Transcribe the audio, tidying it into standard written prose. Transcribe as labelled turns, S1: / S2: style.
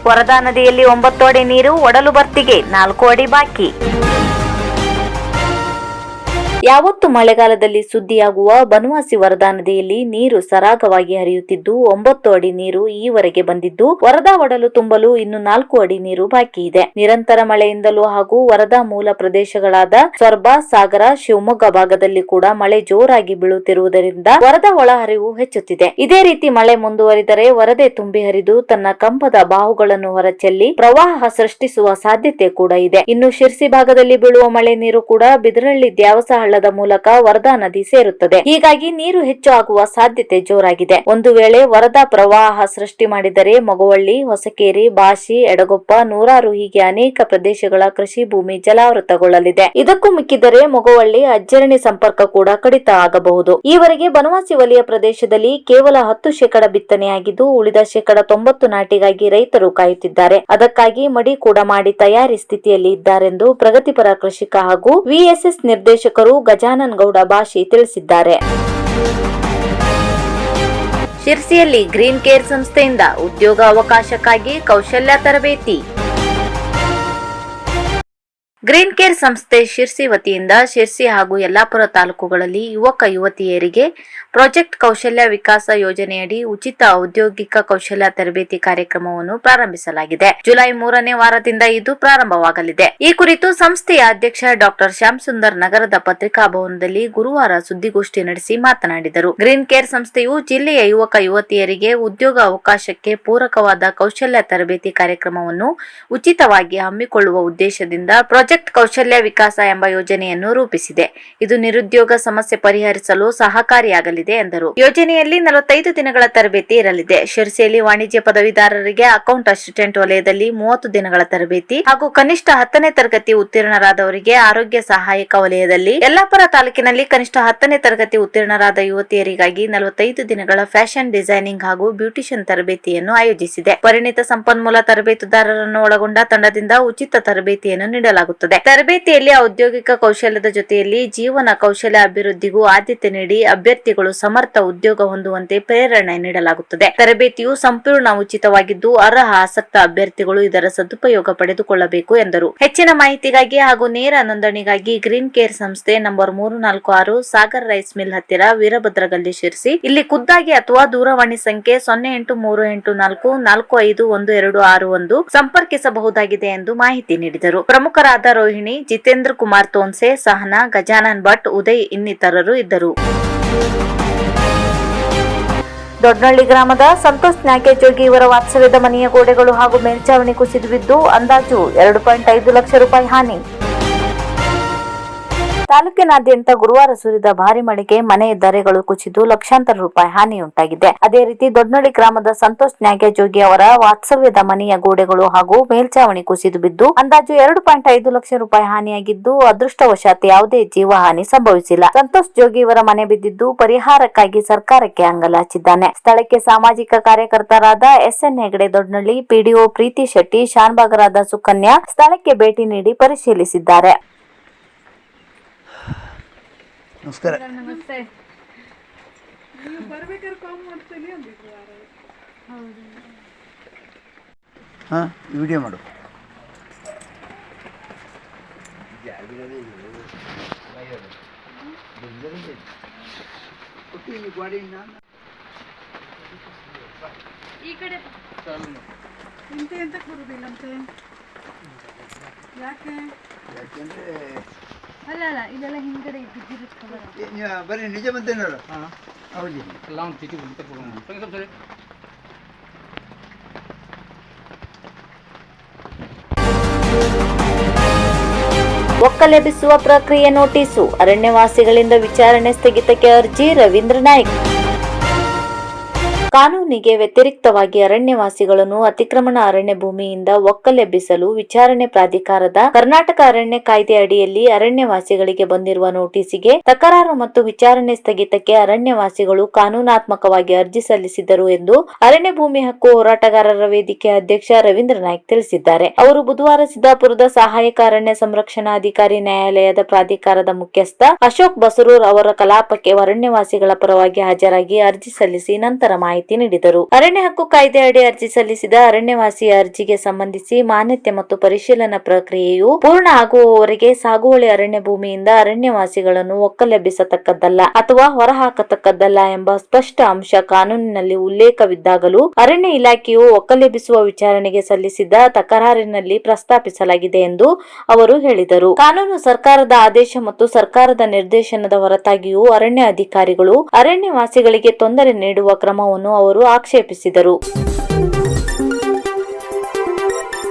S1: ವರದಾ ನದಿಯಲ್ಲಿ 9 ಅಡಿ ನೀರು, ಒಡಲು ಭರ್ತಿಗೆ 4 ಅಡಿ ಬಾಕಿ. ಯಾವತ್ತು ಮಳೆಗಾಲದಲ್ಲಿ ಸುದ್ದಿಯಾಗುವ ಬನವಾಸಿ ವರದಾ ನದಿಯಲ್ಲಿ ನೀರು ಸರಾಗವಾಗಿ ಹರಿಯುತ್ತಿದ್ದು 9 ಅಡಿ ನೀರು ಈವರೆಗೆ ಬಂದಿದ್ದು, ವರದಾ ಒಡಲು ತುಂಬಲು ಇನ್ನು 4 ಅಡಿ ನೀರು ಬಾಕಿ ಇದೆ. ನಿರಂತರ ಮಳೆಯಿಂದಲೂ ಹಾಗೂ ವರದಾ ಮೂಲ ಪ್ರದೇಶಗಳಾದ ಸೊರಬ, ಸಾಗರ, ಶಿವಮೊಗ್ಗ ಭಾಗದಲ್ಲಿ ಕೂಡ ಮಳೆ ಜೋರಾಗಿ ಬೀಳುತ್ತಿರುವುದರಿಂದ ವರದಾ ಒಳಹರಿವು ಹೆಚ್ಚುತ್ತಿದೆ. ಇದೇ ರೀತಿ ಮಳೆ ಮುಂದುವರಿದರೆ ವರದೆ ತುಂಬಿ ಹರಿದು ತನ್ನ ಕಂಬದ ಬಾಹುಗಳನ್ನು ಹೊರಚೆಲ್ಲಿ ಪ್ರವಾಹ ಸೃಷ್ಟಿಸುವ ಸಾಧ್ಯತೆ ಕೂಡ ಇದೆ. ಇನ್ನು ಶಿರ್ಸಿ ಭಾಗದಲ್ಲಿ ಬೀಳುವ ಮಳೆ ನೀರು ಕೂಡ ಬಿದರಳ್ಳಿ ದ್ಯಾವಸ ಹಳ್ಳದ ಮೂಲಕ ವರದಾ ನದಿ ಸೇರುತ್ತದೆ. ಹೀಗಾಗಿ ನೀರು ಹೆಚ್ಚು ಆಗುವ ಸಾಧ್ಯತೆ ಜೋರಾಗಿದೆ. ಒಂದು ವೇಳೆ ವರದಾ ಪ್ರವಾಹ ಸೃಷ್ಟಿ ಮಾಡಿದರೆ ಮೊಗವಳ್ಳಿ, ಹೊಸಕೇರಿ, ಬಾಶಿ, ಎಡಗೊಪ್ಪ, ನೂರಾರು ಹೀಗೆ ಅನೇಕ ಪ್ರದೇಶಗಳ ಕೃಷಿ ಭೂಮಿ ಜಲಾವೃತಗೊಳ್ಳಲಿದೆ. ಇದಕ್ಕೂ ಮಿಕ್ಕಿದರೆ ಮೊಗವಳ್ಳಿ, ಅಜ್ಜರಣಿ ಸಂಪರ್ಕ ಕೂಡ ಕಡಿತ ಆಗಬಹುದು. ಈವರೆಗೆ ಬನವಾಸಿ ವಲಯ ಪ್ರದೇಶದಲ್ಲಿ ಕೇವಲ 10% ಬಿತ್ತನೆಯಾಗಿದ್ದು, ಉಳಿದ 90% ನಾಟಿಗಾಗಿ ರೈತರು ಕಾಯುತ್ತಿದ್ದಾರೆ. ಅದಕ್ಕಾಗಿ ಮಡಿ ಕೂಡ ಮಾಡಿ ತಯಾರಿ ಸ್ಥಿತಿಯಲ್ಲಿ ಇದ್ದಾರೆಂದು ಪ್ರಗತಿಪರ ಕೃಷಿಕ ಹಾಗೂ ವಿಎಸ್ಎಸ್ ನಿರ್ದೇಶಕರು ಗಜಾನನ್ ಗೌಡ ಬಾಶಿ ತಿಳಿಸಿದ್ದಾರೆ. ಶಿರ್ಸಿಯಲ್ಲಿ ಗ್ರೀನ್ ಕೇರ್ ಸಂಸ್ಥೆಯಿಂದ ಉದ್ಯೋಗ ಅವಕಾಶಕ್ಕಾಗಿ ಕೌಶಲ್ಯ ತರಬೇತಿ. ಗ್ರೀನ್ ಕೇರ್ ಸಂಸ್ಥೆ ಶಿರ್ಸಿ ವತಿಯಿಂದ ಶಿರ್ಸಿ ಹಾಗೂ ಯಲ್ಲಾಪುರ ತಾಲೂಕುಗಳಲ್ಲಿ ಯುವಕ ಯುವತಿಯರಿಗೆ ಪ್ರಾಜೆಕ್ಟ್ ಕೌಶಲ್ಯ ವಿಕಾಸ ಯೋಜನೆಯಡಿ ಉಚಿತ ಔದ್ಯೋಗಿಕ ಕೌಶಲ್ಯ ತರಬೇತಿ ಕಾರ್ಯಕ್ರಮವನ್ನು ಪ್ರಾರಂಭಿಸಲಾಗಿದೆ. ಜುಲೈ 3ನೇ ವಾರದಿಂದ ಇದು ಪ್ರಾರಂಭವಾಗಲಿದೆ. ಈ ಕುರಿತು ಸಂಸ್ಥೆಯ ಅಧ್ಯಕ್ಷ ಡಾಕ್ಟರ್ ಶ್ಯಾಮ್ ಸುಂದರ್ ನಗರದ ಪತ್ರಿಕಾ ಭವನದಲ್ಲಿ ಗುರುವಾರ ಸುದ್ದಿಗೋಷ್ಠಿ ನಡೆಸಿ ಮಾತನಾಡಿದರು. ಗ್ರೀನ್ ಕೇರ್ ಸಂಸ್ಥೆಯು ಜಿಲ್ಲೆಯ ಯುವಕ ಯುವತಿಯರಿಗೆ ಉದ್ಯೋಗ ಅವಕಾಶಕ್ಕೆ ಪೂರಕವಾದ ಕೌಶಲ್ಯ ತರಬೇತಿ ಕಾರ್ಯಕ್ರಮವನ್ನು ಉಚಿತವಾಗಿ ಹಮ್ಮಿಕೊಳ್ಳುವ ಉದ್ದೇಶದಿಂದ ಪ್ರಾಜೆಕ್ಟ್ ಕೌಶಲ್ಯ ವಿಕಾಸ ಎಂಬ ಯೋಜನೆಯನ್ನು ರೂಪಿಸಿದೆ. ಇದು ನಿರುದ್ಯೋಗ ಸಮಸ್ಯೆ ಪರಿಹರಿಸಲು ಸಹಕಾರಿಯಾಗಲಿದೆ ಎಂದರು. ಯೋಜನೆಯಲ್ಲಿ 45 ದಿನಗಳ ತರಬೇತಿ ಇರಲಿದೆ. ಶಿರ್ಸಿಯಲ್ಲಿ ವಾಣಿಜ್ಯ ಪದವೀಧರರಿಗೆ ಅಕೌಂಟ್ ಅಸಿಸ್ಟೆಂಟ್ ವಲಯದಲ್ಲಿ 30 ದಿನಗಳ ತರಬೇತಿ ಹಾಗೂ ಕನಿಷ್ಠ 10ನೇ ತರಗತಿ ಉತ್ತೀರ್ಣರಾದವರಿಗೆ ಆರೋಗ್ಯ ಸಹಾಯಕ ವಲಯದಲ್ಲಿ, ಯಲ್ಲಾಪುರ ತಾಲೂಕಿನಲ್ಲಿ ಕನಿಷ್ಠ 10ನೇ ತರಗತಿ ಉತ್ತೀರ್ಣರಾದ ಯುವತಿಯರಿಗಾಗಿ 45 ದಿನಗಳ ಫ್ಯಾಷನ್ ಡಿಸೈನಿಂಗ್ ಹಾಗೂ ಬ್ಯೂಟಿಷಿಯನ್ ತರಬೇತಿಯನ್ನು ಆಯೋಜಿಸಿದೆ. ಪರಿಣಿತ ಸಂಪನ್ಮೂಲ ತರಬೇತುದಾರರನ್ನು ಒಳಗೊಂಡ ತಂಡದಿಂದ ಉಚಿತ ತರಬೇತಿಯನ್ನು ನೀಡಲಾಗುತ್ತದೆ. ತರಬೇತಿಯಲ್ಲಿ ಔದ್ಯೋಗಿಕ ಕೌಶಲ್ಯದ ಜೊತೆಯಲ್ಲಿ ಜೀವನ ಕೌಶಲ್ಯ ಅಭಿವೃದ್ಧಿಗೂ ಆದ್ಯತೆ ನೀಡಿ ಅಭ್ಯರ್ಥಿಗಳು ಸಮರ್ಥ ಉದ್ಯೋಗ ಹೊಂದುವಂತೆ ಪ್ರೇರಣೆ ನೀಡಲಾಗುತ್ತದೆ. ತರಬೇತಿಯು ಸಂಪೂರ್ಣ ಉಚಿತವಾಗಿದ್ದು ಅರ್ಹ ಆಸಕ್ತ ಅಭ್ಯರ್ಥಿಗಳು ಇದರ ಸದುಪಯೋಗ ಪಡೆದುಕೊಳ್ಳಬೇಕು ಎಂದರು. ಹೆಚ್ಚಿನ ಮಾಹಿತಿಗಾಗಿ ಹಾಗೂ ನೇರ ನೋಂದಣಿಗಾಗಿ ಗ್ರೀನ್ ಕೇರ್ ಸಂಸ್ಥೆ ನಂಬರ್ 346 ಸಾಗರ್ ರೈಸ್ ಮಿಲ್ ಹತ್ತಿರ ವೀರಭದ್ರಗಲ್ಲಿ ಶಿರ್ಸಿ ಇಲ್ಲಿ ಖುದ್ದಾಗಿ ಅಥವಾ ದೂರವಾಣಿ ಸಂಖ್ಯೆ 0838445161 ಸಂಪರ್ಕಿಸಬಹುದಾಗಿದೆ ಎಂದು ಮಾಹಿತಿ ನೀಡಿದರು. ಪ್ರಮುಖರಾದ ರೋಹಿಣಿ, ಜಿತೇಂದ್ರ ಕುಮಾರ್ ತೋನ್ಸೆ, ಸಹನಾ, ಗಜಾನನ್ ಭಟ್, ಉದಯ್ ಇನ್ನಿತರರು ಇದ್ದರು. ದೊಡ್ಡನಹಳ್ಳಿ ಗ್ರಾಮದ ಸಂತೋಷ್ ನ್ಯಾಕೆಜೋಗಿ ಇವರ ವಾತ್ಸವ್ಯದ ಮನೆಯ ಗೋಡೆಗಳು ಹಾಗೂ ಮೇಲ್ಚಾವಣಿ ಕುಸಿದು ಬಿದ್ದು ಅಂದಾಜು 2.5 ಲಕ್ಷ ರೂಪಾಯಿ ಹಾನಿ. ತಾಲೂಕಿನಾದ್ಯಂತ ಗುರುವಾರ ಸುರಿದ ಭಾರಿ ಮಳೆಗೆ ಮನೆ ಧರೆಗಳು ಕುಸಿದು ಲಕ್ಷಾಂತರ ರೂಪಾಯಿ ಹಾನಿಯುಂಟಾಗಿದೆ. ಅದೇ ರೀತಿ ದೊಡ್ಡನಹಳ್ಳಿ ಗ್ರಾಮದ ಸಂತೋಷ್ ನ್ಯಾಗೆಜೋಗಿ ಅವರ ವಾತ್ಸವ್ಯದ ಮನೆಯ ಗೋಡೆಗಳು ಹಾಗೂ ಮೇಲ್ಚಾವಣಿ ಕುಸಿದು ಬಿದ್ದು ಅಂದಾಜು 2.5 ಲಕ್ಷ ರೂಪಾಯಿ ಹಾನಿಯಾಗಿದ್ದು, ಅದೃಷ್ಟವಶಾತ್ ಯಾವುದೇ ಜೀವಹಾನಿ ಸಂಭವಿಸಿಲ್ಲ. ಸಂತೋಷ್ ಜೋಗಿ ಇವರ ಮನೆ ಬಿದ್ದಿದ್ದು ಪರಿಹಾರಕ್ಕಾಗಿ ಸರ್ಕಾರಕ್ಕೆ ಅಂಗಲಾಚಿದ್ದಾನೆ. ಸ್ಥಳಕ್ಕೆ ಸಾಮಾಜಿಕ ಕಾರ್ಯಕರ್ತರಾದ ಎಸ್ಎನ್ ಹೆಗಡೆ ದೊಡ್ಡನಹಳ್ಳಿ, ಪಿಡಿಒ ಪ್ರೀತಿ ಶೆಟ್ಟಿ, ಶಾನ್ಭಾಗರಾದ ಸುಕನ್ಯಾ ಸ್ಥಳಕ್ಕೆ ಭೇಟಿ ನೀಡಿ ಪರಿಶೀಲಿಸಿದ್ದಾರೆ.
S2: ನಮಸ್ಕಾರ.
S3: ನಮಸ್ತೆ. ನೀವು ಬರ್ಬೇಕಾದ್ರೆ ಕಾಲ್ ಮಾಡ್ತೀನಿ ಅಂದಿದ್ರು. ಹೌದು.
S2: ಹಾಂ, ವಿಡಿಯೋ ಮಾಡು.
S3: ಈ ಕಡೆ ಎಂತಕ್ಕೆ ಬರುದಿಲ್ಲಂತೆ?
S2: ಯಾಕೆಂದ್ರೆ
S3: ಅಲ್ಲ ಇದೆಲ್ಲ ಹಿಂಗಡೆ ಇದ್ದಿರುತ್ತೆ.
S2: ಬರೀ ನಿಜ ಬಂದೇನಲ್ಲ. ಹೌದು, ಎಲ್ಲ ಒಂದು ಚೀಟಿ
S1: ಒಕ್ಕಲೆಬ್ಬಿಸುವ ಪ್ರಕ್ರಿಯೆ ನೋಟಿಸು, ಅರಣ್ಯವಾಸಿಗಳಿಂದ ವಿಚಾರಣೆ ಸ್ಥಗಿತಕ್ಕೆ ಅರ್ಜಿ. ರವೀಂದ್ರ ನಾಯ್ಕ್. ಕಾನೂನಿಗೆ ವ್ಯತಿರಿಕ್ತವಾಗಿ ಅರಣ್ಯವಾಸಿಗಳನ್ನು ಅತಿಕ್ರಮಣ ಅರಣ್ಯ ಭೂಮಿಯಿಂದ ಒಕ್ಕಲೆಬ್ಬಿಸಲು ವಿಚಾರಣೆ ಪ್ರಾಧಿಕಾರದ ಕರ್ನಾಟಕ ಅರಣ್ಯ ಕಾಯ್ದೆ ಅಡಿಯಲ್ಲಿ ಅರಣ್ಯವಾಸಿಗಳಿಗೆ ಬಂದಿರುವ ನೋಟಿಸಿಗೆ ತಕರಾರು ಮತ್ತು ವಿಚಾರಣೆ ಸ್ಥಗಿತಕ್ಕೆ ಅರಣ್ಯವಾಸಿಗಳು ಕಾನೂನಾತ್ಮಕವಾಗಿ ಅರ್ಜಿ ಸಲ್ಲಿಸಿದರು ಎಂದು ಅರಣ್ಯ ಭೂಮಿ ಹಕ್ಕು ಹೋರಾಟಗಾರರ ವೇದಿಕೆ ಅಧ್ಯಕ್ಷ ರವೀಂದ್ರ ನಾಯ್ಕ್ ತಿಳಿಸಿದ್ದಾರೆ. ಅವರು ಬುಧವಾರ ಸಿದ್ದಾಪುರದ ಸಹಾಯಕ ಅರಣ್ಯ ಸಂರಕ್ಷಣಾಧಿಕಾರಿ ನ್ಯಾಯಾಲಯದ ಪ್ರಾಧಿಕಾರದ ಮುಖ್ಯಸ್ಥ ಅಶೋಕ್ ಬಸರೂರ್ ಅವರ ಕಲಾಪಕ್ಕೆ ಅರಣ್ಯವಾಸಿಗಳ ಪರವಾಗಿ ಹಾಜರಾಗಿ ಅರ್ಜಿ ಸಲ್ಲಿಸಿ ನಂತರ ಮಾಹಿತಿ ಮಾಹಿತಿ ನೀಡಿದರು. ಅರಣ್ಯ ಹಕ್ಕು ಕಾಯ್ದೆ ಅಡಿ ಅರ್ಜಿ ಸಲ್ಲಿಸಿದ ಅರಣ್ಯವಾಸಿಯ ಅರ್ಜಿಗೆ ಸಂಬಂಧಿಸಿ ಮಾನ್ಯತೆ ಮತ್ತು ಪರಿಶೀಲನಾ ಪ್ರಕ್ರಿಯೆಯು ಪೂರ್ಣ ಆಗುವವರೆಗೆ ಸಾಗುವಳಿ ಅರಣ್ಯ ಭೂಮಿಯಿಂದ ಅರಣ್ಯವಾಸಿಗಳನ್ನು ಒಕ್ಕಲೆಬ್ಬಿಸತಕ್ಕದ್ದಲ್ಲ ಅಥವಾ ಹೊರಹಾಕತಕ್ಕದ್ದಲ್ಲ ಎಂಬ ಸ್ಪಷ್ಟ ಅಂಶ ಕಾನೂನಿನಲ್ಲಿ ಉಲ್ಲೇಖವಿದ್ದಾಗಲೂ ಅರಣ್ಯ ಇಲಾಖೆಯು ಒಕ್ಕಲೆಬ್ಬಿಸುವ ವಿಚಾರಣೆಗೆ ಸಲ್ಲಿಸಿದ್ದ ತಕರಾರಿನಲ್ಲಿ ಪ್ರಸ್ತಾಪಿಸಲಾಗಿದೆ ಎಂದು ಅವರು ಹೇಳಿದರು. ಕಾನೂನು ಸರ್ಕಾರದ ಆದೇಶ ಮತ್ತು ಸರ್ಕಾರದ ನಿರ್ದೇಶನದ ಹೊರತಾಗಿಯೂ ಅರಣ್ಯ ಅಧಿಕಾರಿಗಳು ಅರಣ್ಯವಾಸಿಗಳಿಗೆ ತೊಂದರೆ ನೀಡುವ ಕ್ರಮವನ್ನು ಅವರು ಆಕ್ಷೇಪಿಸಿದರು.